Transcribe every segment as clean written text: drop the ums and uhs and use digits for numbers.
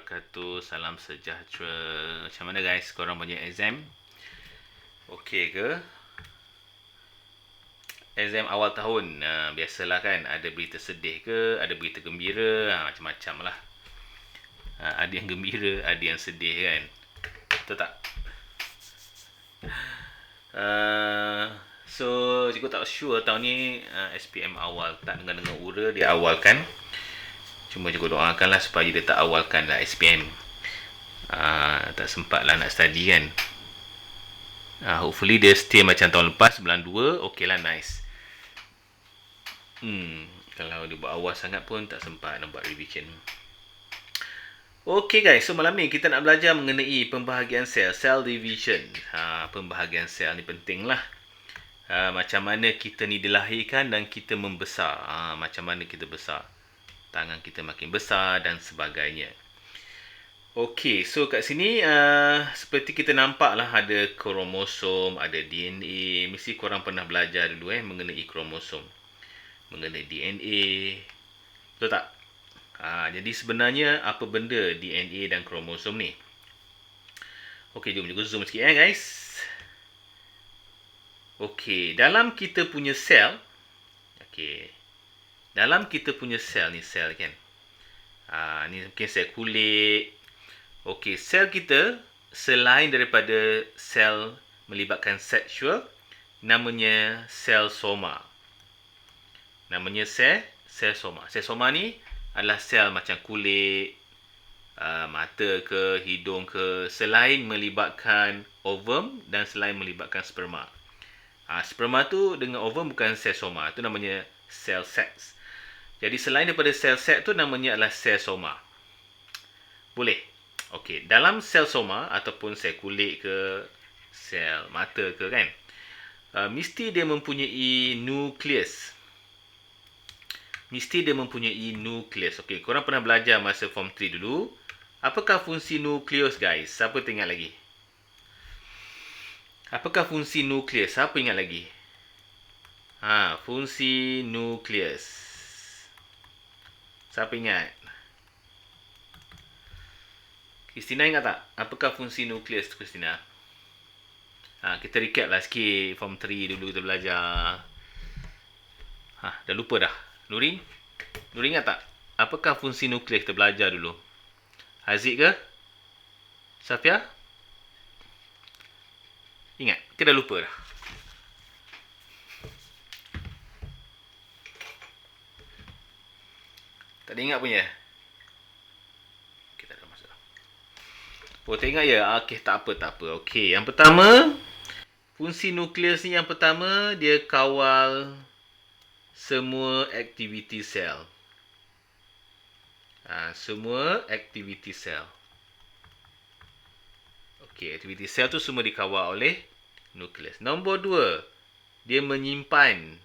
wabarakatuh. Salam sejahtera. Macam mana guys? Korang banyak exam? Okey ke? Exam awal tahun. Biasalah kan. Ada berita sedih ke? Ada berita gembira? Macam-macam lah. Ada yang gembira, ada yang sedih kan? Betul tak? So, cikgu tak sure tahun ni SPM awal tak dengar-dengar ura dia awalkan. Cuma cikgu doakanlah supaya dia tak awalkan lah SPM. Tak sempat lah nak study kan. Hopefully dia stay macam tahun lepas, bulan 2, okey lah, nice. Kalau dia buat awal sangat pun tak sempat nak buat revision. Okay guys, so malam ni kita nak belajar mengenai pembahagian sel, cell division. Pembahagian sel ni penting lah. Macam mana kita ni dilahirkan dan kita membesar. Macam mana kita besar. Tangan kita makin besar dan sebagainya. Okay, so kat sini seperti kita nampak lah ada kromosom, ada DNA. Mesti korang pernah belajar dulu mengenai kromosom. Mengenai DNA. Betul tak? Jadi sebenarnya apa benda DNA dan kromosom ni? Okey, jom cikgu zoom sikit guys. Okey, dalam kita punya sel, dalam kita punya sel ni sel kan. Ni mungkin sel kulit. Okey, sel kita selain daripada sel melibatkan seksual, namanya sel soma. Namanya sel soma. Sel soma ni adalah sel macam kulit, mata ke, hidung ke, selain melibatkan ovum dan selain melibatkan sperma. Sperma tu dengan ovum bukan sel soma, tu namanya sel seks. Jadi selain daripada sel seks tu namanya adalah sel soma. Boleh? Okey, dalam sel soma ataupun sel kulit ke, sel mata ke kan, mesti dia mempunyai nukleus. Okey, korang pernah belajar masa form 3 dulu. Apakah fungsi nukleus guys? Siapa ingat lagi? Apakah fungsi nukleus? Siapa ingat lagi? Fungsi nukleus. Siapa ingat? Christina ingat tak? Apakah fungsi nukleus tu, Christina? Kita recap lah sikit. Form 3 dulu kita belajar. Dah lupa dah. Nurin ingat tak? Apakah fungsi nukleus kita belajar dulu? Haziq ke? Safia? Ingat? Kita dah lupa dah. Tak ada ingat punya? Kita ada masalah. Tak ingat ya? Okey, tak apa. Okey, yang pertama, fungsi nukleus ni yang pertama, dia kawal semua aktiviti sel. Semua aktiviti sel. Okey, aktiviti sel tu semua dikawal oleh nukleus. Nombor 2, dia menyimpan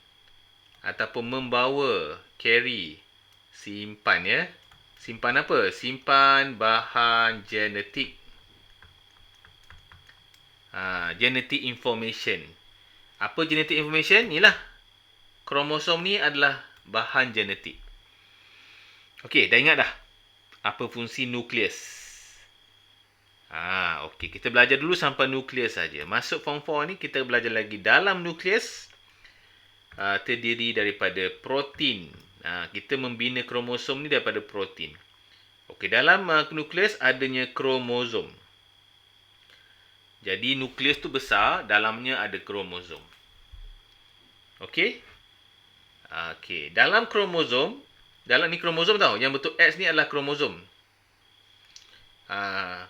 ataupun membawa, carry, simpan ya. Simpan apa? Simpan bahan genetik. Genetic information. Apa genetic information? Inilah. Kromosom ni adalah bahan genetik. Okey, dah ingat dah apa fungsi nukleus? Okey, kita belajar dulu sampai nukleus saja. Masuk form 4 ni kita belajar lagi dalam nukleus. Terdiri daripada protein. Kita membina kromosom ni daripada protein. Okey, dalam nukleus adanya kromosom. Jadi nukleus tu besar, dalamnya ada kromosom. Okey? Okey, dalam kromosom, dalam ni kromosom tau, yang bentuk X ni adalah kromosom.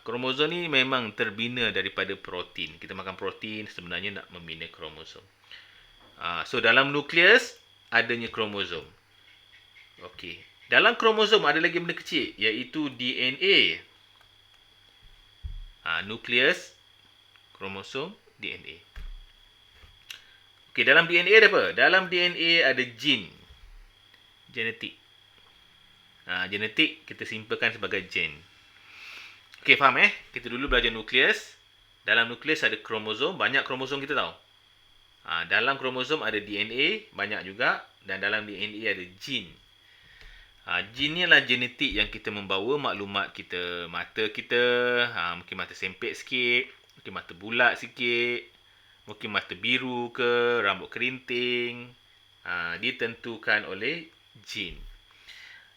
Kromosom ni memang terbina daripada protein. Kita makan protein sebenarnya nak membina kromosom. So dalam nukleus adanya kromosom. Okey, dalam kromosom ada lagi benda kecil, iaitu DNA. Nukleus, kromosom, DNA. Okey, dalam DNA ada apa? Dalam DNA ada gene. Genetik. Genetik kita simpelkan sebagai gen. Okey, faham Kita dulu belajar nukleus. Dalam nukleus ada kromosom. Banyak kromosom kita tahu. Dalam kromosom ada DNA. Banyak juga. Dan dalam DNA ada gene. Jin ni adalah genetik yang kita membawa maklumat kita. Mata kita, mungkin mata sempit sikit, mungkin mata bulat sikit, mungkin mata biru ke, rambut kerinting. Ditentukan oleh jin.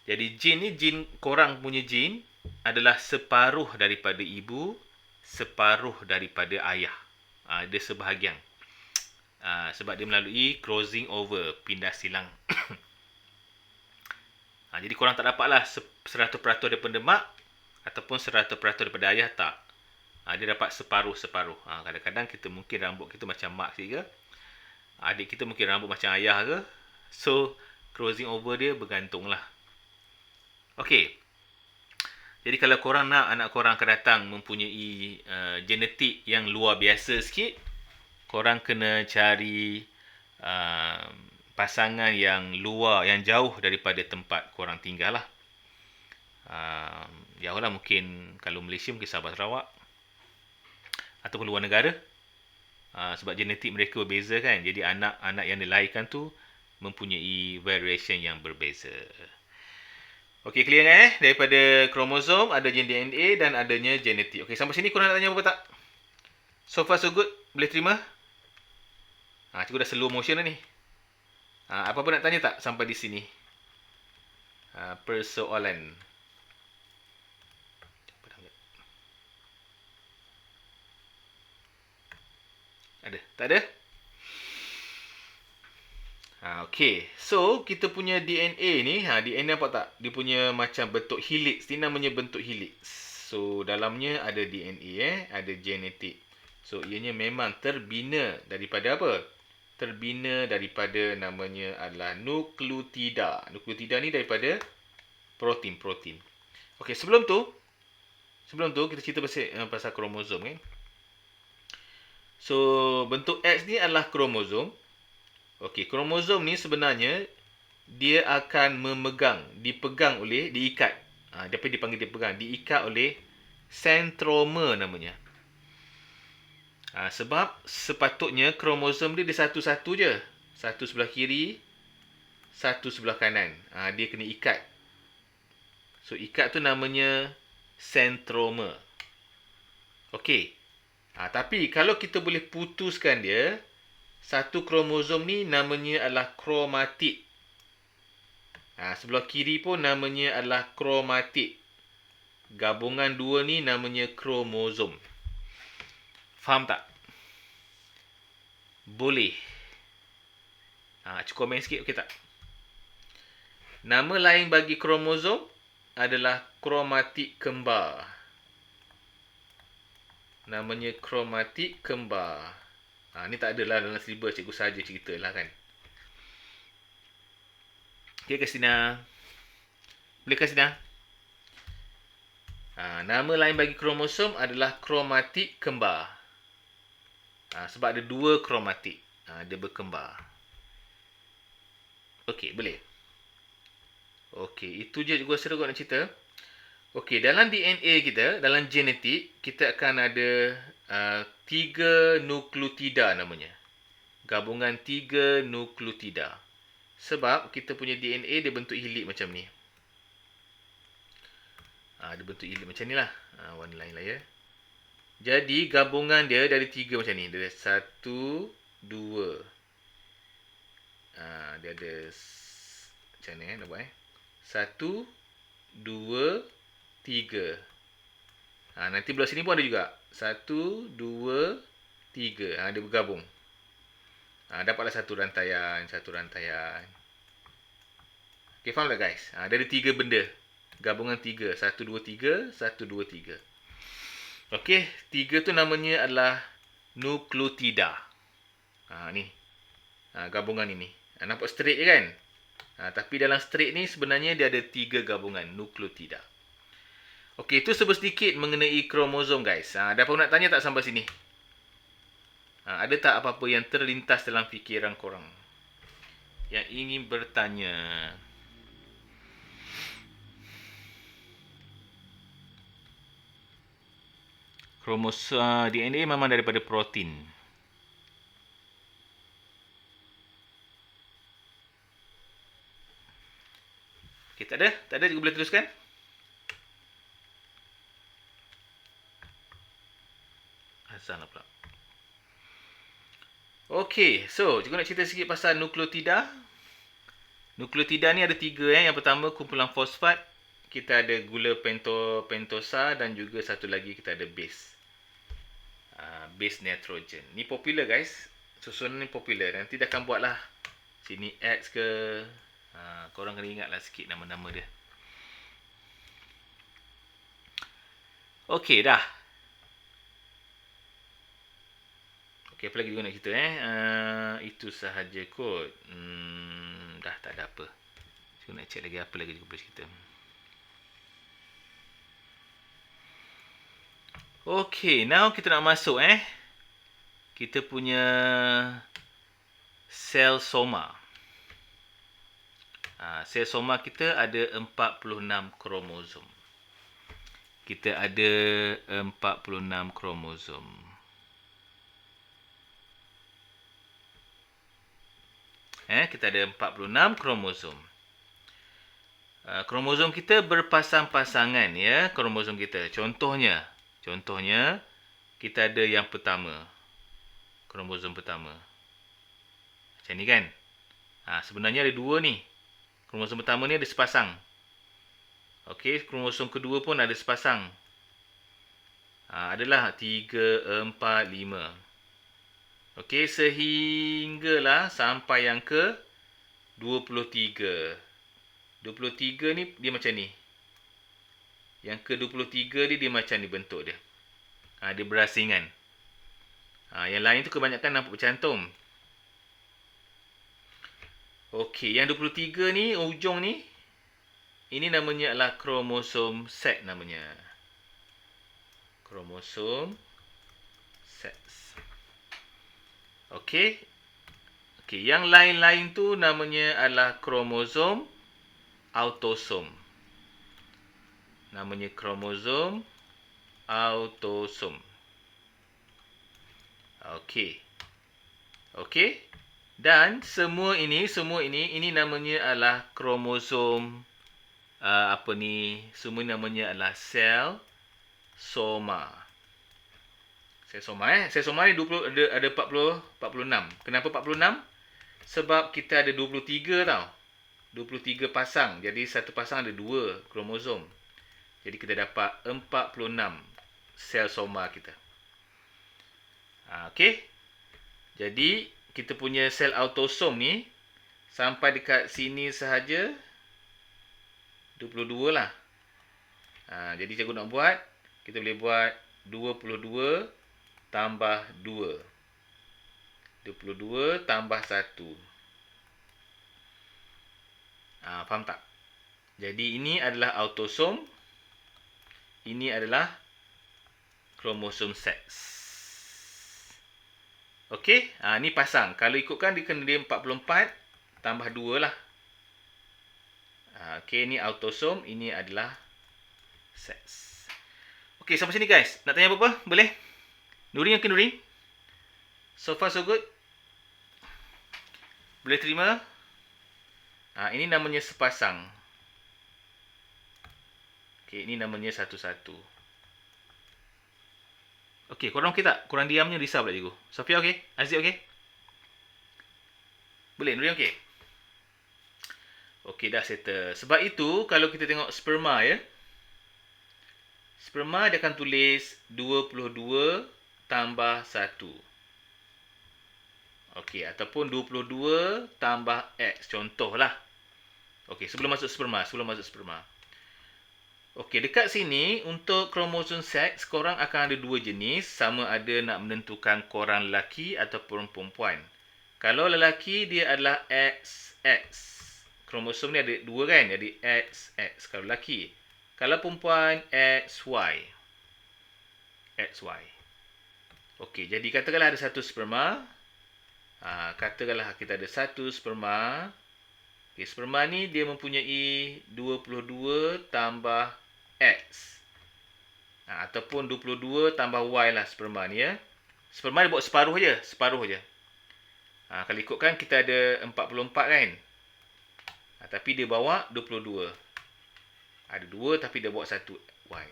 Jadi jin ni, jin korang punya jin adalah separuh daripada ibu, separuh daripada ayah. Dia sebahagian. Sebab dia melalui crossing over, pindah silang. Jadi korang tak dapatlah 100% daripada mak ataupun 100% daripada ayah, tak. Dia dapat separuh-separuh. Kadang-kadang kita mungkin rambut kita macam mak sikit ke. Adik kita mungkin rambut macam ayah ke. So, crossing over dia bergantung lah. Okey. Jadi kalau korang nak anak korang akan datang mempunyai genetik yang luar biasa sikit, korang kena cari pasangan yang luar, yang jauh daripada tempat korang tinggal lah. Jauh lah, mungkin kalau Malaysia mungkin Sabah Sarawak ataupun luar negara. Sebab genetik mereka berbeza kan. Jadi anak-anak yang dilahirkan tu mempunyai variation yang berbeza. Okey, clear kan Daripada kromosom, ada gen DNA dan adanya genetik. Okey, sampai sini korang nak tanya apa tak? So far so good? Boleh terima? Cikgu dah slow motion dah ni. Apa-apa nak tanya tak sampai di sini? Persoalan. Ada? Tak ada? Okey. So, kita punya DNA ni, DNA nampak tak? Dia punya macam bentuk helix. Ini namanya bentuk helix. So, dalamnya ada DNA, ada genetik. So, ianya memang terbina daripada apa? Terbina daripada namanya adalah nukleotida. Nukleotida ni daripada protein-protein. Okey, sebelum tu kita cerita pasal kromosom kan. So, bentuk X ni adalah kromosom. Okey, kromosom ni sebenarnya dia akan dipegang oleh, diikat. Apa dipanggil dipegang? Diikat oleh sentroma namanya. Sebab sepatutnya kromosom dia satu-satu je. Satu sebelah kiri, satu sebelah kanan. Dia kena ikat. So, ikat tu namanya sentroma. Okey. Tapi kalau kita boleh putuskan dia, satu kromosom ni namanya adalah kromatid. Sebelah kiri pun namanya adalah kromatid. Gabungan dua ni namanya kromosom. Faham tak? Boleh. Cukup komen sikit, okey tak? Nama lain bagi kromosom adalah kromatid kembar. Namanya kromatid kembar. Ni tak adalah dalam silibus, cikgu saja ceritalah kan. Okey, Kasina. Boleh Kasina? Nama lain bagi kromosom adalah kromatid kembar. Sebab ada dua kromatid. Dia berkembar. Okey, boleh. Okey, itu je cikgu rasa nak cerita. Okey, dalam DNA kita, dalam genetik, kita akan ada 3 nukleotida namanya. Gabungan 3 nukleotida. Sebab kita punya DNA dia bentuk helix macam ni. Dia bentuk helix macam ni lah. Warna lain lah ya. Jadi gabungan dia dari 3 macam ni. Dia ada 1, 2. Dia ada macam ni nak buat 1, 2, 3. Nanti belah sini pun ada juga. 1, 2, 3. Dia bergabung. Dapatlah satu rantaian. Okay, faham tak guys? Dia ada 3 benda. Gabungan 3. 1, 2, 3. 1, 2, 3. Okay, 3 tu namanya adalah nukleotida. Ni. Gabungan ini. Nampak straight je kan? Tapi dalam straight ni sebenarnya dia ada 3 gabungan nukleotida. Okey, itu sedikit mengenai kromosom guys. Ada apa nak tanya tak sampai sini? Ada tak apa-apa yang terlintas dalam fikiran korang? Yang ingin bertanya? Kromosom DNA memang daripada protein. Kita Tak ada? Tak ada, cikgu boleh teruskan? Azan lah pula. Okey, so cikgu nak cerita sikit pasal nukleotida. Nukleotida ni ada 3 . Yang pertama kumpulan fosfat, kita ada gula pentosa dan juga satu lagi kita ada base. Base nitrogen. Ni popular guys. Susunan ni popular. Nanti dah akan buat lah. Sini X ke. Korang kena ingat lah sikit nama-nama dia. Okey dah. Okey, apa lagi juga nak cerita itu sahaja kot. Dah tak ada apa. Saya nak check lagi apa lagi juga boleh cerita. Okey, now kita nak masuk kita punya sel soma. Sel soma kita ada 46 kromosom. Kita ada 46 kromosom. Kita ada 46 kromosom. Kromosom kita berpasang-pasangan ya, kromosom kita. Contohnya kita ada yang pertama. Kromosom pertama. Macam ni kan? Sebenarnya ada 2 ni. Kromosom pertama ni ada sepasang. Okey, kromosom kedua pun ada sepasang. Adalah 3, 4, 5. Okey, sehinggalah sampai yang ke 23. 23 ni dia macam ni. Yang ke 23 ni dia macam ni bentuk dia. Dia berasingan. Yang lain tu kebanyakan nampak bercantum. Okey, yang 23 ni, ujung ni, ini namanya adalah kromosom sex namanya. Kromosom sex. Okey. Yang lain-lain tu namanya adalah kromosom autosom. Namanya kromosom autosom. Okey. Dan semua ini namanya adalah kromosom semua namanya adalah sel soma. Sel soma ni 20 ada 46. Kenapa 46? Sebab kita ada 23 tau. 23 pasang. Jadi satu pasang ada 2 kromosom. Jadi kita dapat 46 sel soma kita. Okey. Jadi kita punya sel autosom ni sampai dekat sini sahaja 22 lah. Jadi cikgu nak buat, kita boleh buat 22 tambah 2. 22 tambah 1. Faham tak? Jadi ini adalah autosom. Ini adalah kromosom sex. Okey, ni pasang. Kalau ikutkan dia kena dia 44 tambah 2 lah. Okey, ni autosom, ini adalah sex. Okey, sampai sini guys. Nak tanya apa-apa? Boleh? Nuri, okey Nuri? So far so good? Boleh terima? Ini namanya sepasang. Okey, ini namanya satu-satu. Okey, korang okey tak? Korang diamnya risau pula cikgu. Sofia okey? Aziz okey? Boleh, Nuri okey? Okey, dah settle. Sebab itu, kalau kita tengok sperma ya. Sperma dia akan tulis 22 tambah 1. Okey, ataupun 22 tambah X. Contohlah. Okey, sebelum masuk sperma. Okey, dekat sini untuk kromosom seks, korang akan ada 2 jenis. Sama ada nak menentukan korang lelaki ataupun perempuan. Kalau lelaki, dia adalah XX. Kromosom ni ada 2 kan? Jadi XX kalau lelaki. Kalau perempuan, XY. Okey, jadi katakanlah ada satu sperma. Katakanlah kita ada satu sperma. Okey, sperma ni dia mempunyai 22 tambah X. Ataupun 22 tambah Y lah sperma ni ya. Sperma dia buat separuh je. Kalau ikutkan kita ada 44 kan. Tapi dia bawa 22. Ada 2 tapi dia bawa 1 Y.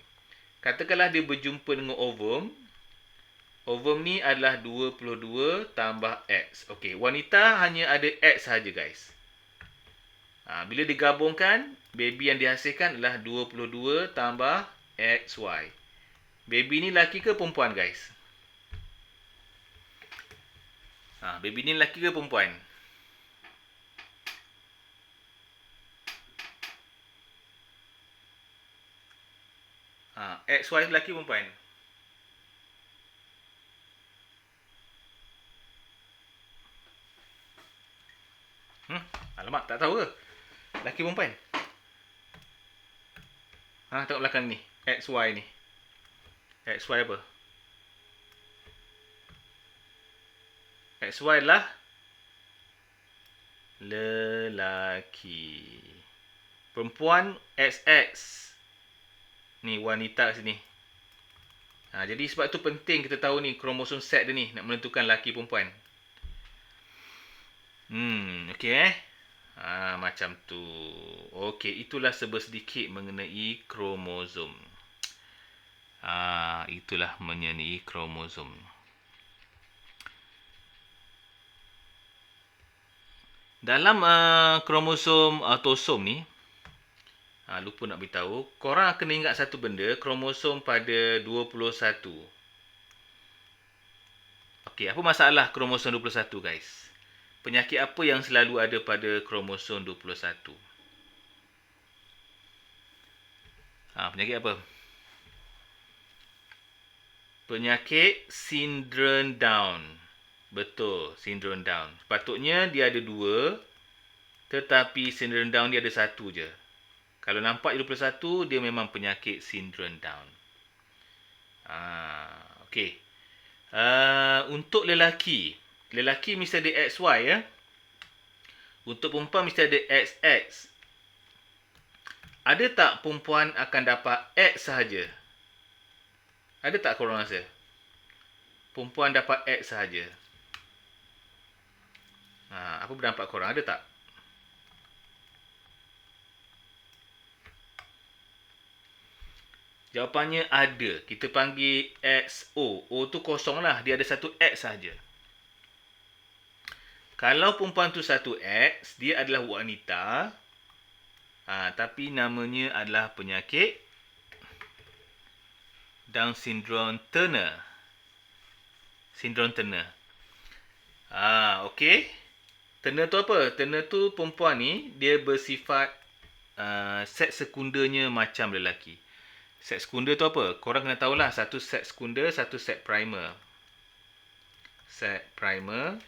Katakanlah dia berjumpa dengan ovum. Ovum ni adalah 22 tambah X. Okey, wanita hanya ada X sahaja guys. Bila digabungkan, baby yang dihasilkan adalah 22 tambah XY. Baby ni lelaki ke perempuan guys? Baby ni lelaki ke perempuan? XY lelaki perempuan? Alamak, tak tahu ke? Lelaki perempuan? Tengok belakang ni. XY ni. XY apa? XY adalah lelaki. Perempuan XX. Ni wanita sini. Jadi sebab tu penting kita tahu ni kromosom set dia ni nak menentukan lelaki perempuan. Okey macam tu. Okey, itulah sedikit mengenai kromosom. Itulah mengenai kromosom. Dalam kromosom autosom ni, lupa nak beritahu, korang kena ingat satu benda, kromosom pada 21. Okey, apa masalah kromosom 21 guys? Penyakit apa yang selalu ada pada kromosom 21? Penyakit apa? Penyakit sindrom Down. Betul, sindrom Down. Sepatutnya dia ada 2, tetapi sindrom Down dia ada 1 je. Kalau nampak 21, dia memang penyakit sindrom Down. Okey. Untuk lelaki mesti ada XY ya. Untuk perempuan mesti ada XX. Ada tak perempuan akan dapat X sahaja? Ada tak korang rasa? Perempuan dapat X sahaja. Apa pendapat korang? Ada tak? Jawapannya ada. Kita panggil XO. O tu kosong lah. Dia ada satu X sahaja. Kalau perempuan tu satu X, dia adalah wanita. Tapi namanya adalah penyakit Down syndrome Turner. Sindrom Turner. Okey. Turner tu apa? Turner tu perempuan ni, dia bersifat seks sekundernya macam lelaki. Seks sekunder tu apa? Korang kena tahulah, satu seks sekunder, satu seks primer. Seks primer.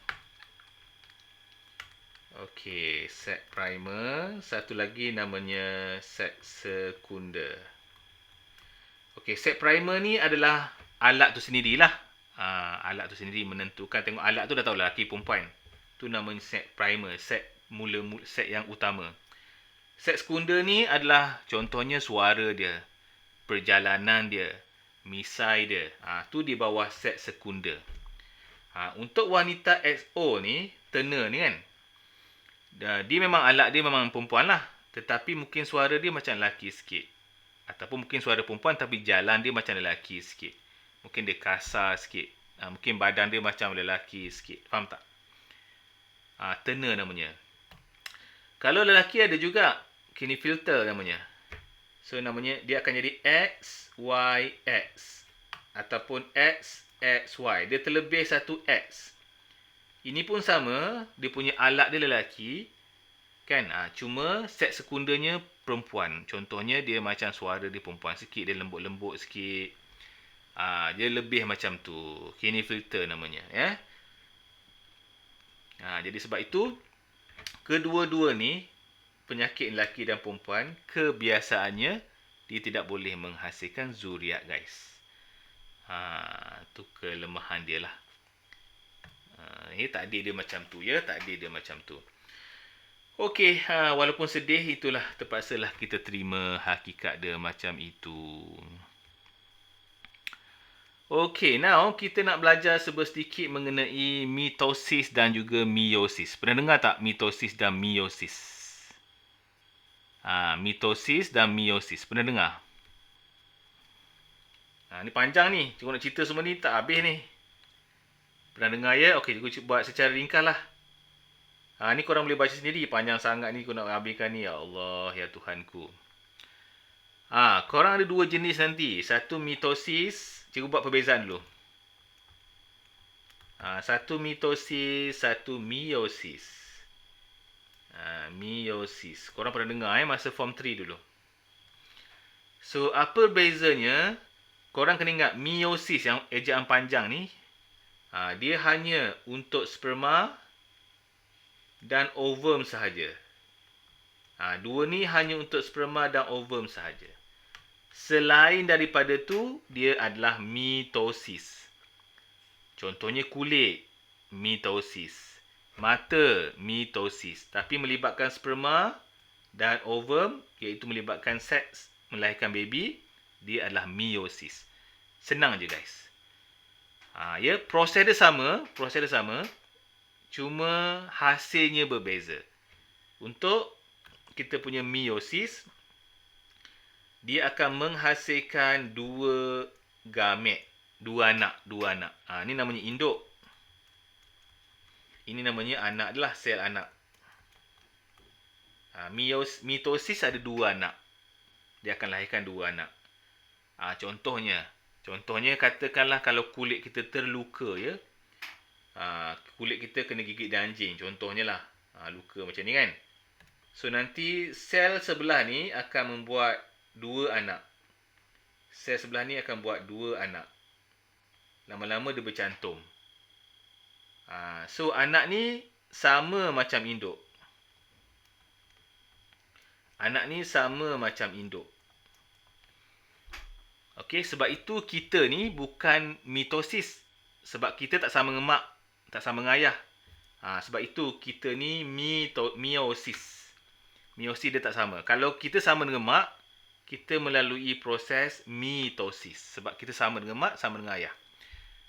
Okey, seks primer. Satu lagi namanya seks sekunder. Okey, seks primer ni adalah alat tu sendirilah. Alat tu sendiri menentukan. Tengok alat tu dah tahu lelaki perempuan. Tu namanya seks primer, seks mula-mula, seks yang utama. Seks sekunder ni adalah contohnya suara dia, perjalanan dia, misai dia. Tu di bawah seks sekunder. Untuk wanita XO ni, Turner ni kan, dia memang alat dia memang perempuan lah. Tetapi mungkin suara dia macam lelaki sikit. Ataupun mungkin suara perempuan tapi jalan dia macam lelaki sikit. Mungkin dia kasar sikit. Mungkin badan dia macam lelaki sikit. Faham tak? Turner namanya. Kalau lelaki ada juga Klinefelter namanya. So namanya dia akan jadi XYX ataupun XXY. Dia terlebih satu X. Ini pun sama, dia punya alat dia lelaki kan. Cuma seks sekundernya perempuan. Contohnya dia macam suara dia perempuan sikit, dia lembut-lembut sikit. Dia lebih macam tu. Klinefelter namanya ya. Jadi sebab itu kedua-dua ni penyakit lelaki dan perempuan, kebiasaannya dia tidak boleh menghasilkan zuriat guys. Tu kelemahan dia lah. Takdir dia macam tu ya, takdir dia macam tu. Okey, walaupun sedih, itulah terpaksalah kita terima hakikat dia macam itu. Okey, now kita nak belajar sedikit mengenai mitosis dan juga meiosis. Pernah dengar tak mitosis dan meiosis? Mitosis dan meiosis. Pernah dengar? Ni panjang ni. Cikgu nak cerita semua ni tak habis ni. Pernah dengar ya? Okey, cikgu buat secara ringkas lah. Ni korang boleh baca sendiri. Panjang sangat ni aku nak habiskan ni. Ya Allah, ya Tuhanku. Korang ada dua jenis nanti. Satu mitosis. Cikgu buat perbezaan dulu. Satu mitosis, satu meiosis. Meiosis. Korang pernah dengar masa form 3 dulu. So, apa bezanya? Korang kena ingat meiosis yang ejaan panjang ni. Dia hanya untuk sperma dan ovum sahaja. Dua ni hanya untuk sperma dan ovum sahaja. Selain daripada tu, dia adalah mitosis. Contohnya kulit, mitosis. Mata, mitosis. Tapi melibatkan sperma dan ovum, iaitu melibatkan seks melahirkan baby, dia adalah meiosis. Senang je guys. Proses dia sama, cuma hasilnya berbeza. Untuk kita punya meiosis, dia akan menghasilkan dua gamet, dua anak. Ini namanya induk. Ini namanya anak adalah sel anak. Mitosis ada dua anak. Dia akan lahirkan dua anak. Contohnya katakanlah kalau kulit kita terluka ya. Kulit kita kena gigit anjing. Contohnya lah. Luka macam ni kan. So nanti sel sebelah ni akan membuat dua anak. Sel sebelah ni akan buat dua anak. Lama-lama dia bercantum. So anak ni sama macam induk. Okey, sebab itu kita ni bukan mitosis. Sebab kita tak sama dengan mak, tak sama dengan ayah. Sebab itu kita ni meiosis. Meiosis dia tak sama. Kalau kita sama dengan mak, kita melalui proses mitosis. Sebab kita sama dengan mak, sama dengan ayah.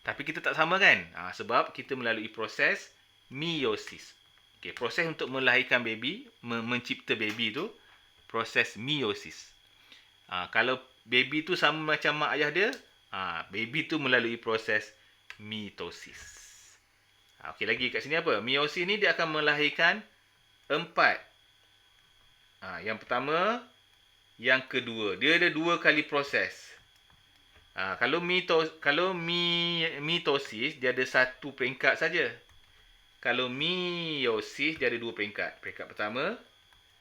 Tapi kita tak sama kan? Sebab kita melalui proses meiosis. Okay, proses untuk melahirkan baby, mencipta baby tu, proses meiosis. Kalau baby tu sama macam mak ayah dia, baby tu melalui proses mitosis. Okey, lagi kat sini apa? Meiosis ni dia akan melahirkan 4. Yang pertama, yang kedua. Dia ada 2 kali proses. Kalau mitosis, dia ada 1 peringkat saja. Kalau meiosis, dia ada 2 peringkat. Peringkat pertama,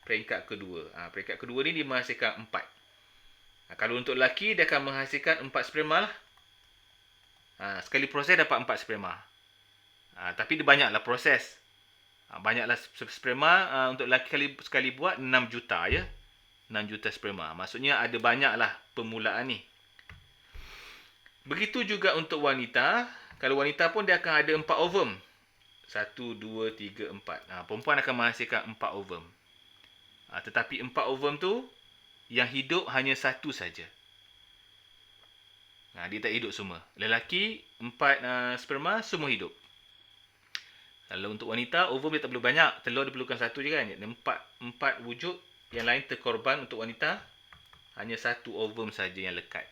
peringkat kedua. Peringkat kedua ni dia menghasilkan 4. Kalau untuk lelaki, dia akan menghasilkan 4 sperma lah. Sekali proses dapat 4 sperma. Tapi dia banyaklah proses. Banyaklah sperma. Untuk lelaki sekali buat 6 juta ya. 6 juta sperma. Maksudnya ada banyaklah permulaan ni. Begitu juga untuk wanita. Kalau wanita pun dia akan ada 4 ovum. 1, 2, 3, 4. Perempuan akan menghasilkan 4 ovum. Tetapi 4 ovum tu yang hidup hanya 1 saja. Dia tak hidup semua. Lelaki 4 sperma semua hidup. Kalau untuk wanita, ovum dia tak perlu banyak. Telur dia perlukan 1 je kan. 4 wujud. Yang lain terkorban. Untuk wanita, hanya 1 ovum saja yang lekat.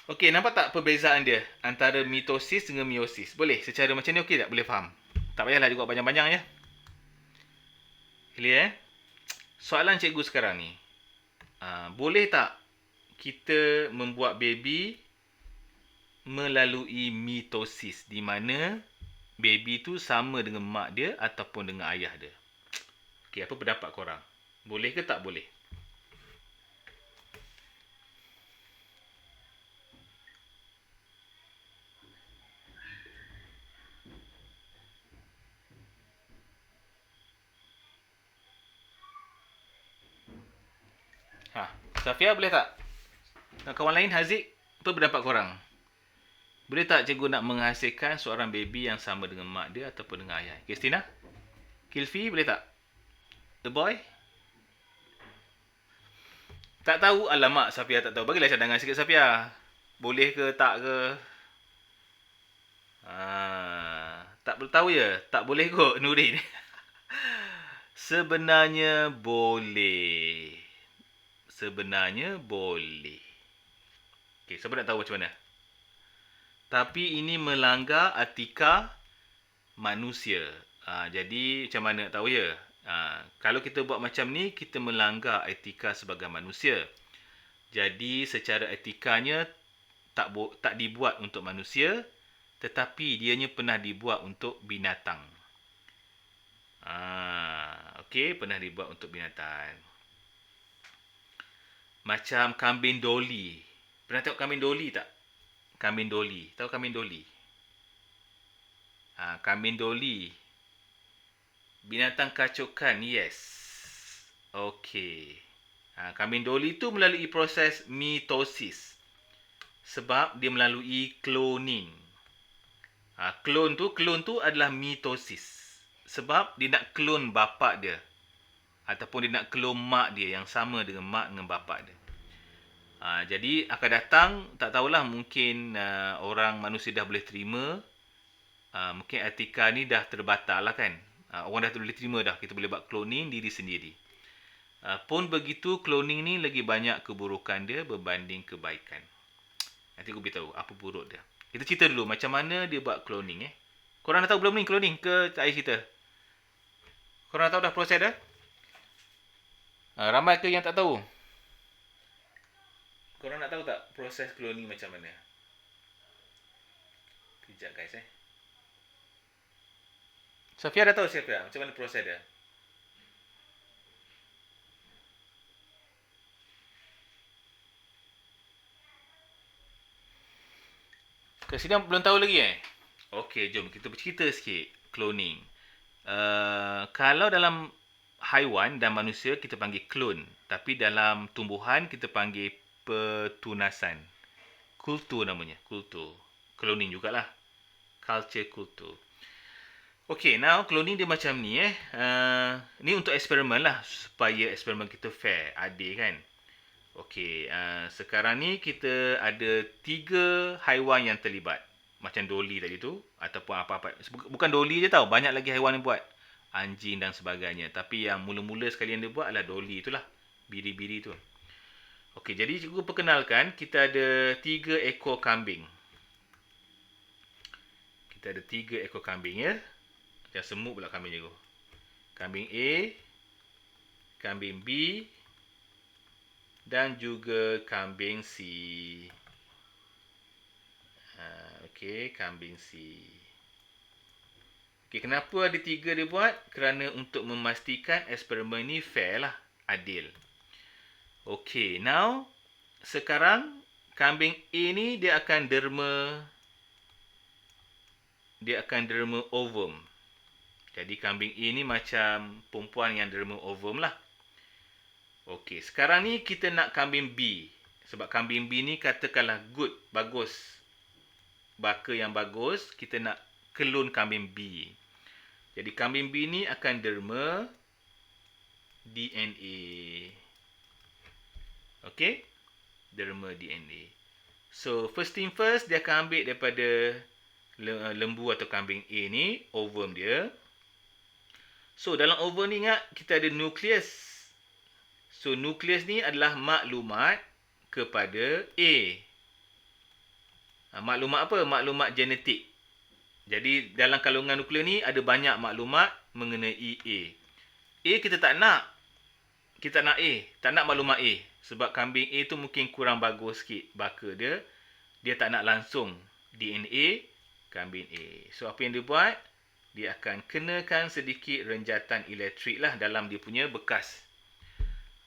Okey, nampak tak perbezaan dia antara mitosis dengan meiosis? Boleh? Secara macam ni okey tak? Boleh faham? Tak payahlah juga panjang-panjang ya. Clear Soalan cikgu sekarang ni. Boleh tak kita membuat baby melalui mitosis? Di mana baby tu sama dengan mak dia ataupun dengan ayah dia. Okey, apa pendapat korang? Boleh ke tak boleh? Safia boleh tak? Kawan lain Haziq, apa pendapat korang? Boleh tak cikgu nak menghasilkan seorang baby yang sama dengan mak dia ataupun dengan ayah? Kristina? Kilfi boleh tak? The boy? Tak tahu? Alamak, Safia tak tahu. Bagilah cadangan sikit Safia. Boleh ke tak ke? Tak tahu ya? Tak boleh kot Nurin. Sebenarnya boleh. Sebenarnya boleh. Okey, siapa nak tahu macam mana? Tapi ini melanggar etika manusia. Jadi macam mana nak tahu ya? Kalau kita buat macam ni, kita melanggar etika sebagai manusia. Jadi secara etikanya tak dibuat untuk manusia, tetapi dianya pernah dibuat untuk binatang. Okey, pernah dibuat untuk binatang. Macam kambing doli. Pernah tengok kambing doli tak? Kambing doli. Tahu kambing doli? Kambing doli. Binatang kacukan, yes. Okey. Kambing doli tu melalui proses mitosis. Sebab dia melalui cloning. Clone tu adalah mitosis. Sebab dia nak clone bapa dia. Ataupun dia nak clone mak dia yang sama dengan mak dengan bapa dia. Jadi akan datang, tak tahulah, mungkin orang manusia dah boleh terima. Mungkin etika ni dah terbatal lah kan. Orang dah boleh terima dah kita boleh buat cloning diri sendiri. Pun begitu, cloning ni lagi banyak keburukan dia berbanding kebaikan. Nanti aku beritahu apa buruk dia. Kita cerita dulu macam mana dia buat cloning. Korang dah tahu belum ni cloning ke tak payah cerita? Korang dah tahu dah proses dah? Ramai ke yang tak tahu? Korang nak tahu tak proses cloning macam mana? Kejap guys Sofia dah tahu Sofia macam mana proses dia? Kat sini belum tahu lagi Okey, jom kita bercerita sikit cloning. Kalau dalam haiwan dan manusia kita panggil clone, tapi dalam tumbuhan kita panggil pertunasan. Kultur namanya, kultur. Cloning jugalah. Culture kultur. Okey, now cloning dia macam ni ni untuk eksperimen lah supaya eksperimen kita fair, adil kan. Okey, sekarang ni kita ada 3 haiwan yang terlibat. Macam doli tadi tu ataupun apa-apa. Bukan doli je tau, banyak lagi haiwan yang buat. Anjing dan sebagainya. Tapi yang mula-mula sekali yang dia buat adalah doli itulah. Biri-biri tu. Okey, jadi cikgu perkenalkan, kita ada 3 ekor kambing. Kita ada 3 ekor kambing ya. Macam semut pula kambing cikgu. Kambing A, kambing B dan juga kambing C. Okey, kambing C. Okey, kenapa ada 3 dia buat? Kerana untuk memastikan eksperimen ni fair lah, adil. Okey, now sekarang kambing A ni dia akan derma ovum. Jadi kambing A ni macam perempuan yang derma ovum lah. Okey, sekarang ni kita nak kambing B. Sebab kambing B ni katakanlah good, bagus. Baka yang bagus, kita nak clone kambing B. Jadi kambing B ni akan derma DNA. Okey? Derma DNA. So, first thing first, dia akan ambil daripada lembu atau kambing A ni, ovum dia. So, dalam ovum ni ingat, kita ada nukleus. So, nukleus ni adalah maklumat kepada A. Maklumat apa? Maklumat genetik. Jadi, dalam kandungan nukleus ni ada banyak maklumat mengenai A. A kita tak nak. Kita nak A. Tak nak maklumat A. Sebab kambing A tu mungkin kurang bagus sikit baka dia. Dia tak nak langsung DNA kambing A. So, apa yang dia buat? Dia akan kenakan sedikit renjatan elektrik lah dalam dia punya bekas.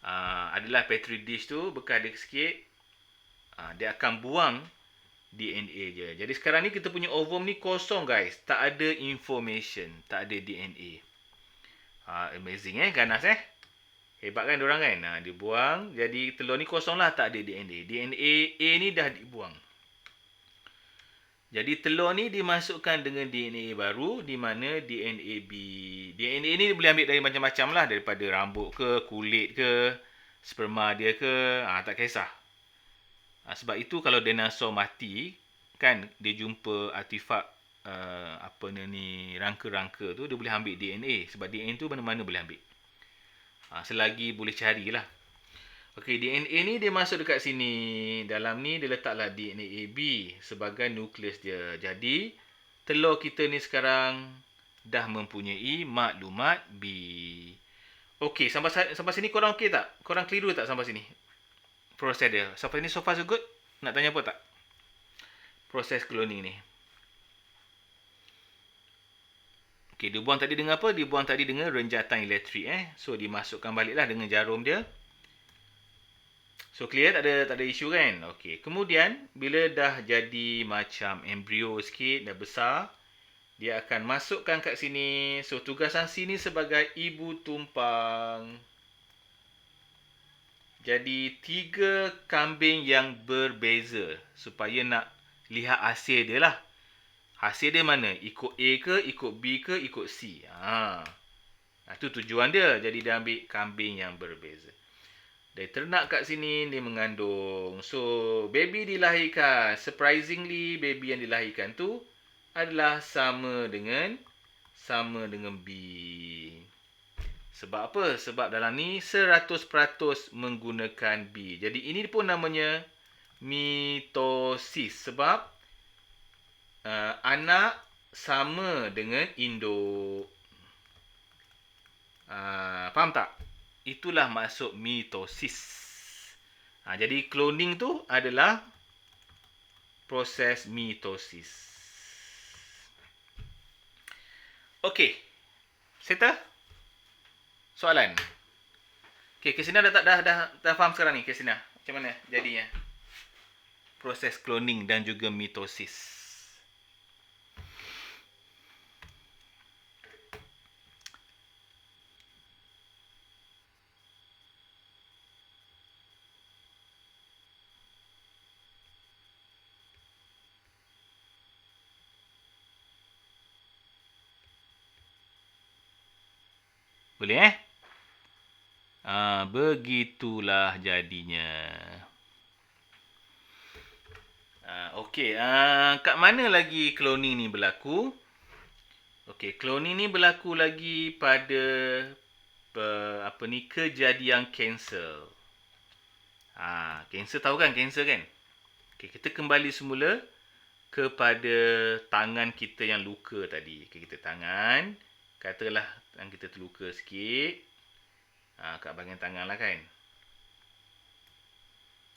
Adalah petri dish tu, bekas dia sikit. Dia akan buang DNA je. Jadi sekarang ni kita punya ovum ni kosong guys. Tak ada information. Tak ada DNA. Amazing ganas Hebat kan diorang kan. Dia buang. Jadi telur ni kosong lah. Tak ada DNA. DNA A ni dah dibuang. Jadi telur ni dimasukkan dengan DNA baru. Di mana DNA B. DNA ni boleh ambil dari macam-macam lah. Daripada rambut ke, kulit ke, sperma dia ke. Tak kisah. Sebab itu kalau dinosaur mati, kan dia jumpa artifak rangka-rangka tu, dia boleh ambil DNA. Sebab DNA tu mana-mana boleh ambil. Selagi boleh carilah. Okey, DNA ni dia masuk dekat sini. Dalam ni dia letaklah DNA AB sebagai nukleus dia. Jadi, telur kita ni sekarang dah mempunyai maklumat B. Okey, sampai sini korang okey tak? Korang keliru tak sampai sini? Proses dia. Sampai sini so far so good? Nak tanya apa tak? Proses cloning ni. Okey, dia buang tadi dengan apa? Dia buang tadi dengan renjatan elektrik So dimasukkan baliklah dengan jarum dia. So clear, tak ada isu kan? Okey, kemudian bila dah jadi macam embrio sikit, dah besar, dia akan masukkan kat sini. So tugasan sini sebagai ibu tumpang. Jadi 3 kambing yang berbeza supaya nak lihat hasil dia lah. Hasil dia mana? Ikut A ke, ikut B ke, ikut C. Itu tujuan dia. Jadi dia ambil kambing yang berbeza. Dari ternak kat sini, dia mengandung. So, baby dilahirkan. Surprisingly, baby yang dilahirkan tu adalah sama dengan B. Sebab apa? Sebab dalam ni 100% menggunakan B. Jadi ini pun namanya mitosis. Sebab anak sama dengan induk. Faham tak? Itulah maksud mitosis. Jadi cloning tu adalah proses mitosis. Okey. Settle? Soalan? Okey, Kesina dah faham sekarang ni, Kesina? Macam mana jadinya? Proses cloning dan juga mitosis. Boleh begitulah jadinya. Okey, kat mana lagi cloning ni berlaku? Okey, cloning ni berlaku lagi pada kejadian kanser. Kanser tahu kan kanser kan? Okey, kita kembali semula kepada tangan kita yang luka tadi. Okey, kita tangan, katalah tangan kita terluka sikit. Kat bahagian tangan lah kan.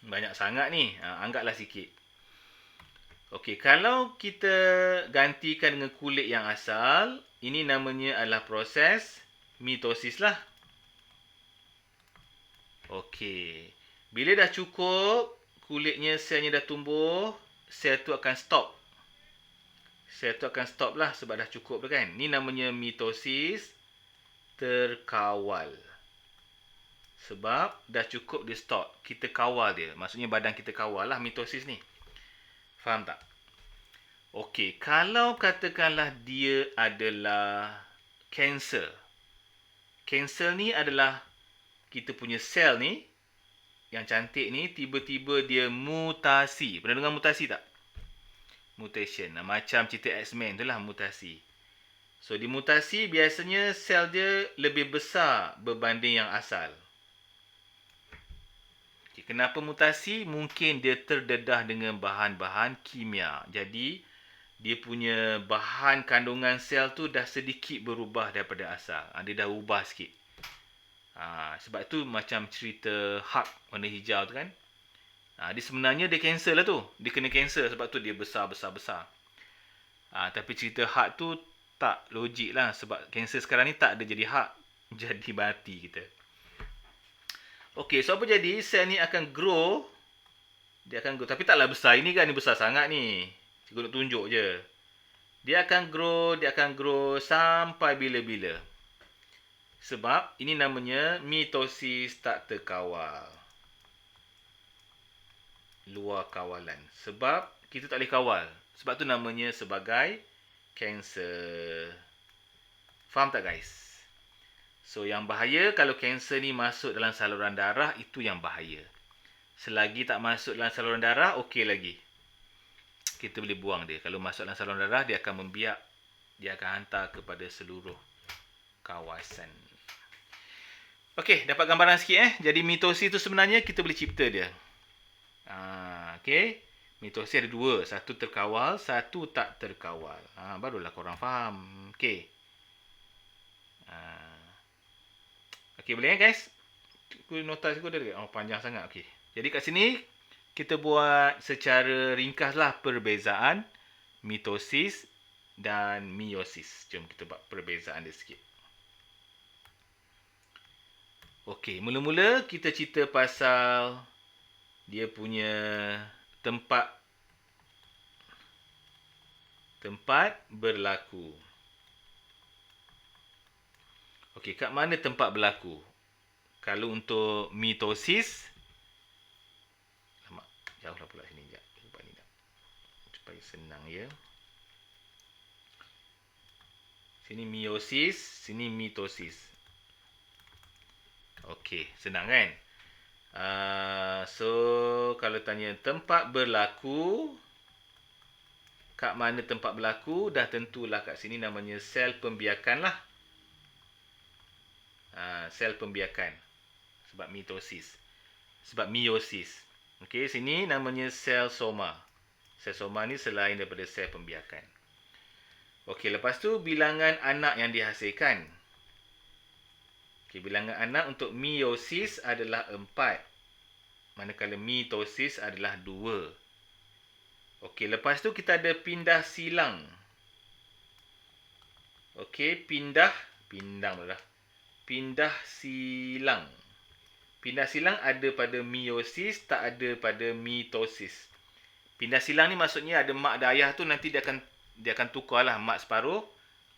Banyak sangat ni. Anggaplah sikit. Okey, kalau kita gantikan dengan kulit yang asal, ini namanya adalah proses mitosis lah. Okey. Bila dah cukup, kulitnya, selnya dah tumbuh, sel tu akan stop. Sel tu akan stop lah sebab dah cukup dah kan. Ini namanya mitosis terkawal. Sebab dah cukup dia stop. Kita kawal dia. Maksudnya badan kita kawal lah mitosis ni. Faham tak? Okey, kalau katakanlah dia adalah kanser. Kanser ni adalah kita punya sel ni yang cantik ni tiba-tiba dia mutasi. Pernah dengar mutasi tak? Mutation. Macam cerita X-Men tu lah mutasi. So, di mutasi biasanya sel dia lebih besar berbanding yang asal. Okay, kenapa mutasi? Mungkin dia terdedah dengan bahan-bahan kimia. Jadi, dia punya bahan kandungan sel tu dah sedikit berubah daripada asal. Dia dah ubah sikit. Sebab tu macam cerita Hulk warna hijau tu kan. Dia sebenarnya dia kanser lah tu. Dia kena kanser sebab tu dia besar-besar-besar. Tapi cerita Hulk tu tak logik lah. Sebab kanser sekarang ni tak ada jadi Hulk. Jadi mati kita. Okey, so apa jadi? Sel ni akan grow. Dia akan grow. Tapi taklah besar. Ini kan ni besar sangat ni. Cikgu nak tunjuk je. Dia akan grow sampai bila-bila. Sebab ini namanya mitosis tak terkawal. Luar kawalan. Sebab kita tak boleh kawal. Sebab tu namanya sebagai kanser. Faham tak guys? So yang bahaya kalau kanser ni masuk dalam saluran darah, itu yang bahaya. Selagi tak masuk dalam saluran darah, okey lagi. Kita boleh buang dia. Kalau masuk dalam saluran darah, dia akan membiak. Dia akan hantar kepada seluruh kawasan. Okey, dapat gambaran sikit. Jadi mitosis tu sebenarnya kita boleh cipta dia. Okey. Mitosis ada dua. Satu terkawal, satu tak terkawal. Barulah korang faham. Okey. Okey, boleh guys? Aku notasi aku ada. Panjang sangat. Okey. Jadi kat sini kita buat secara ringkaslah perbezaan mitosis dan meiosis. Jom kita buat perbezaan dia sikit. Okey, mula-mula kita cerita pasal dia punya tempat berlaku. Okey, kat mana tempat berlaku? Kalau untuk mitosis, jauhlah pula sini sekejap. Buat ni dah. Supaya senang ya. Sini meiosis, sini mitosis. Okey, senang kan? So, kalau tanya tempat berlaku, kat mana tempat berlaku, dah tentulah kat sini namanya sel pembiakan lah. Sel pembiakan. Sebab mitosis. Sebab meiosis. Okey, sini namanya sel soma. Sel soma ni selain daripada sel pembiakan. Okey, lepas tu bilangan anak yang dihasilkan. Okey, bilangan anak untuk meiosis adalah 4. Manakala mitosis adalah 2. Okey, lepas tu kita ada pindah silang. Okey, pindah silang. Pindah silang ada pada meiosis, tak ada pada mitosis. Pindah silang ni maksudnya ada mak dan ayah tu nanti dia akan tukarlah mak separuh,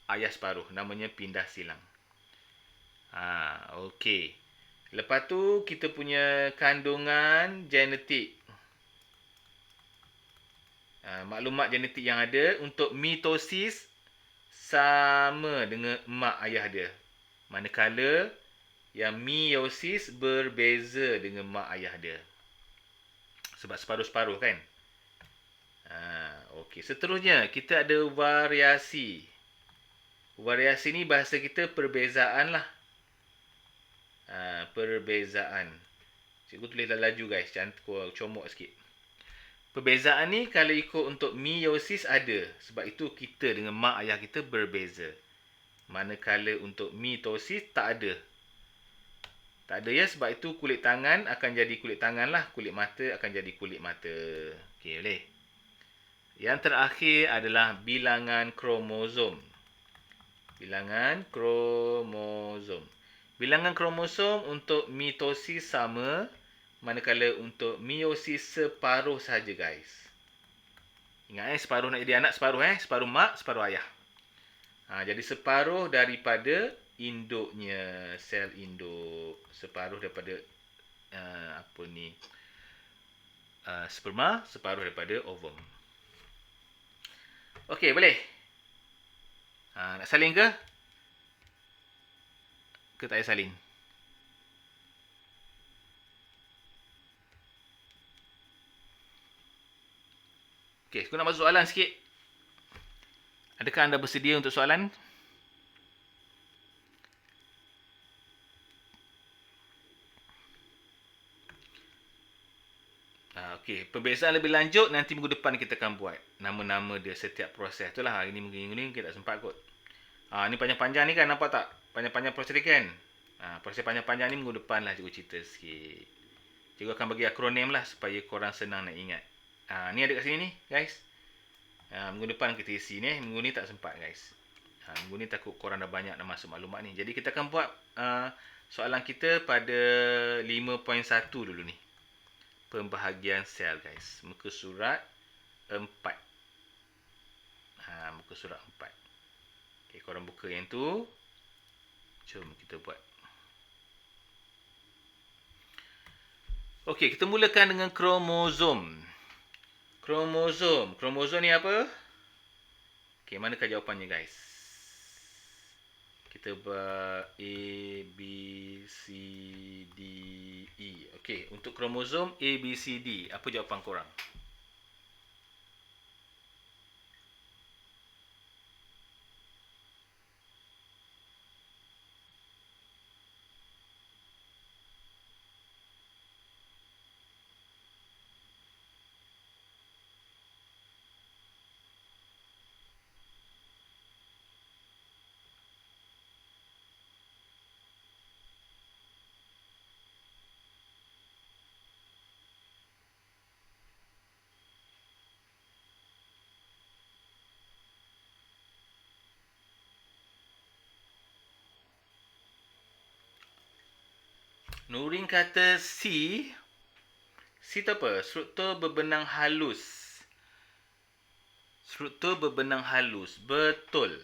ayah separuh. Namanya pindah silang. Okey. Lepas tu kita punya kandungan genetik. Maklumat genetik yang ada untuk mitosis sama dengan mak ayah dia. Manakala yang meiosis berbeza dengan mak ayah dia. Sebab separuh-separuh kan. Okey. Seterusnya kita ada variasi. Variasi ni bahasa kita perbezaan lah. Perbezaan. Cikgu tulis laju guys. Cantik, comok sikit. Perbezaan ni kalau ikut untuk meiosis ada. Sebab itu kita dengan mak ayah kita berbeza. Manakala untuk mitosis tak ada. Tak ada ya, sebab itu kulit tangan akan jadi kulit tangan lah. Kulit mata akan jadi kulit mata. Okey, boleh. Yang terakhir adalah bilangan kromosom. Bilangan kromosom. Bilangan kromosom untuk mitosis sama, manakala untuk meiosis separuh saja guys. Ingat separuh nak jadi anak, separuh mak, separuh ayah. Jadi separuh daripada induknya, sel induk. Separuh daripada sperma, separuh daripada ovum. Okey, boleh. Nak salin ke? Ke tak payah salin? Okey, aku nak masuk soalan sikit. Adakah anda bersedia untuk soalan? Okey, perbezaan lebih lanjut nanti minggu depan kita akan buat. Nama-nama dia setiap proses. Itulah hari ni minggu ni kita tak sempat kot. Ni panjang-panjang ni kan, nampak tak? Panjang-panjang proses dia kan? Proses panjang-panjang ni minggu depan lah cikgu cerita sikit. Cikgu akan bagi akronim lah supaya korang senang nak ingat. Ni ada kat sini ni guys. Minggu depan kita isi ni. Minggu ni tak sempat guys. Minggu ni takut korang dah banyak dah masuk maklumat ni. Jadi kita akan buat soalan kita pada 5.1 dulu ni. Pembahagian sel guys. Muka surat 4. Muka surat 4. Okay, korang buka yang tu. Jom kita buat. Okey, kita mulakan dengan kromosom. Kromosom ni apa? Okey, manakah jawapannya guys? Kita buat A, B, C, D, E. Okey, untuk kromosom A, B, C, D. Apa jawapan korang? Nurin kata C tu apa? Struktur berbenang halus. Struktur berbenang halus. Betul.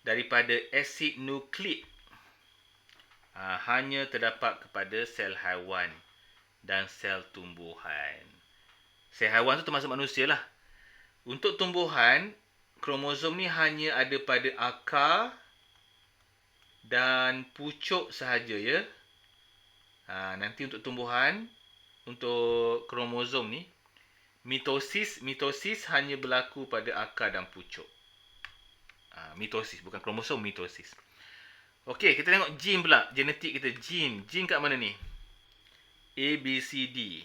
Daripada asid nukleik hanya terdapat kepada sel haiwan dan sel tumbuhan. Sel haiwan tu termasuk manusia lah. Untuk tumbuhan, kromosom ni hanya ada pada akar dan pucuk sahaja ya. Nanti untuk tumbuhan, untuk kromosom ni, mitosis hanya berlaku pada akar dan pucuk. Mitosis, bukan kromosom, mitosis. Okey, kita tengok gene pula. Genetik kita, gene. Gene kat mana ni? A, B, C, D.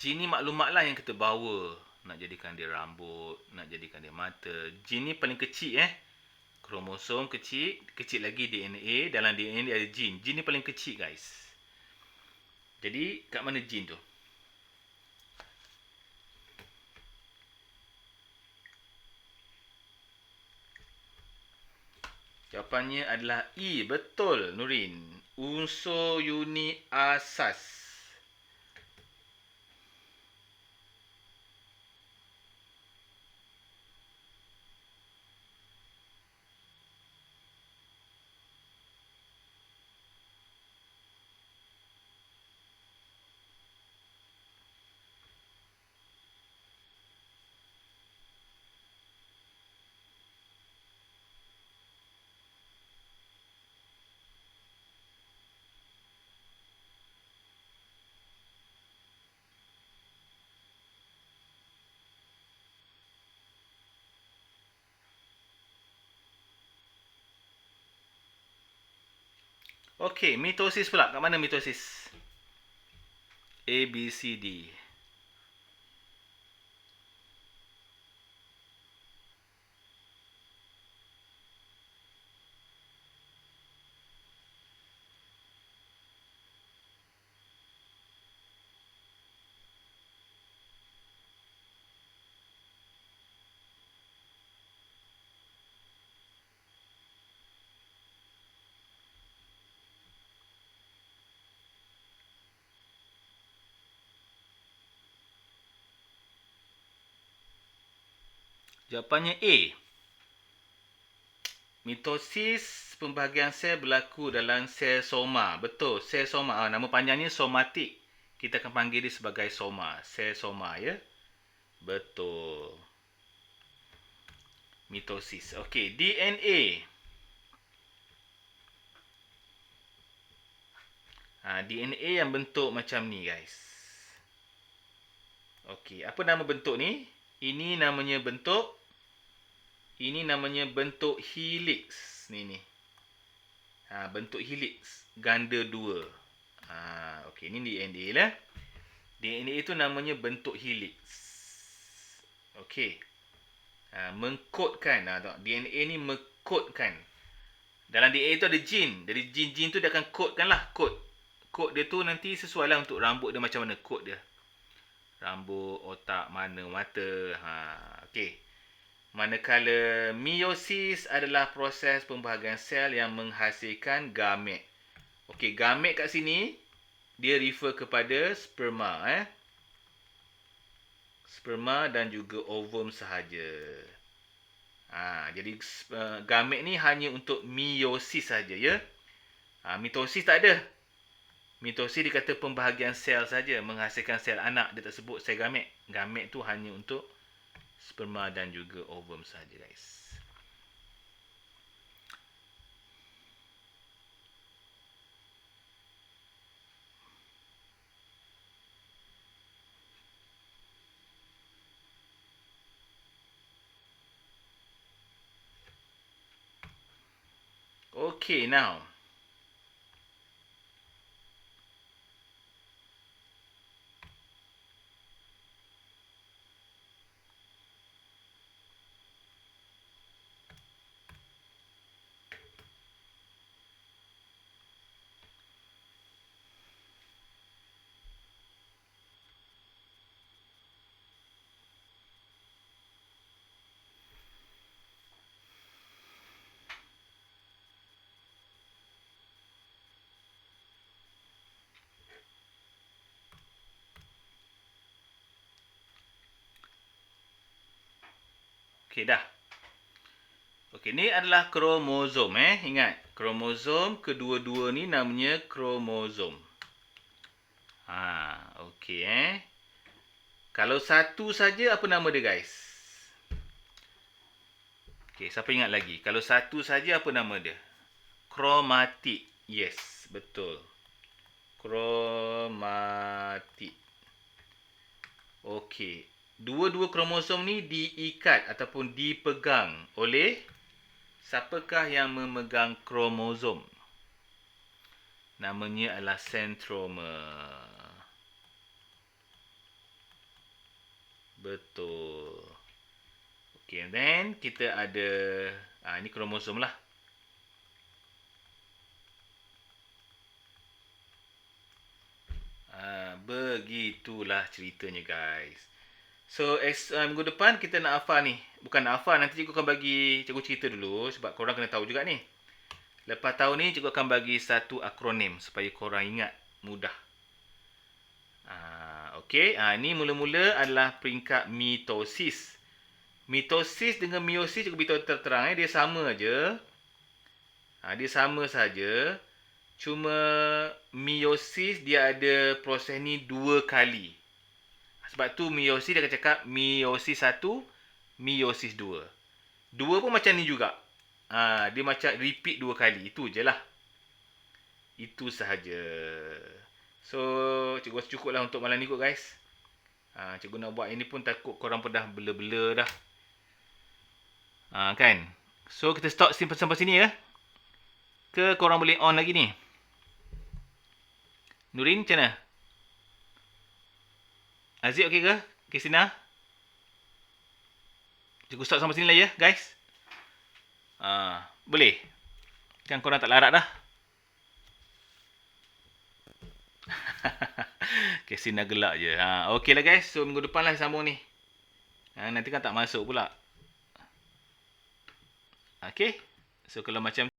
Gene ni maklumat lah yang kita bawa. Nak jadikan dia rambut, nak jadikan dia mata. Gene ni paling kecil Kromosom kecil, kecil lagi DNA. Dalam DNA ni ada gene. Gene ni paling kecil guys. Jadi kat mana gene tu? Jawapannya adalah E. Betul Nurin. Unsur unit asas. Okey, mitosis pula. Kat mana mitosis? A, B, C, D. Jawapannya A. Mitosis pembahagian sel berlaku dalam sel soma. Betul, sel soma. Nama panjangnya somatik. Kita akan panggil dia sebagai soma. Sel soma ya. Betul. Mitosis. Okey, DNA. DNA yang bentuk macam ni guys. Okey, apa nama bentuk ni? Ini namanya bentuk helix ni. Bentuk helix ganda 2. Okey, ini DNA lah. DNA itu namanya bentuk helix. Okey. Mengkodkan. DNA ni mengkodkan. Dalam DNA itu ada gene. Dari gene tu dia akan kodkan lah. Kod dia tu nanti sesuai lah untuk rambut dia macam mana kod dia. Rambut, otak, mana, mata. Okey. Manakala meiosis adalah proses pembahagian sel yang menghasilkan gamet. Okey, gamet kat sini dia refer kepada sperma sperma dan juga ovum sahaja. Jadi gamet ni hanya untuk meiosis saja ya. Mitosis tak ada. Mitosis dikata pembahagian sel saja, menghasilkan sel anak. Dia tak sebut sel gamet. Gamet tu hanya untuk sperma dan juga ovum saja guys. Okay, now. Okey, dah. Okey, ni adalah kromosom Ingat, kromosom kedua-dua ni namanya kromosom. Okey Kalau satu saja apa nama dia guys? Okey, siapa ingat lagi? Kalau satu saja apa nama dia? Kromatik. Yes, betul. Kromatik. Okey. Dua-dua kromosom ni diikat ataupun dipegang oleh siapakah yang memegang kromosom? Namanya adalah centromer. Betul. Okey, and then kita ada ini kromosom lah. Begitulah ceritanya guys. So minggu depan kita nak hafal ni. Bukan nak hafal, nanti cikgu akan bagi cikgu cerita dulu sebab korang kena tahu juga ni. Lepas tahun ni cikgu akan bagi satu akronim supaya korang ingat mudah. Okey, ni mula-mula adalah peringkat mitosis. Mitosis dengan meiosis cikgu beritahu terang dia sama aja. Dia sama saja. Cuma meiosis dia ada proses ni 2 kali. Sebab tu meiosis dia akan cakap meiosis 1, meiosis 2. 2 pun macam ni juga. Dia macam repeat 2 kali. Itu je lah. Itu sahaja. So, cikgu rasa cukup lah untuk malam ni kot guys. Cikgu nak buat ini pun takut korang pun dah bela-bela dah. Kan? So, kita stop sampai sini ya. Ke korang boleh on lagi ni? Nurin macam mana? Aziz okey ke? Kristina? Cikgu stop sampai sini lah ya guys. Boleh? Kan korang tak larat dah. Kristina gelak je. Okey lah guys. So minggu depan lah sambung ni. Nanti kan tak masuk pula. Okey. So kalau macam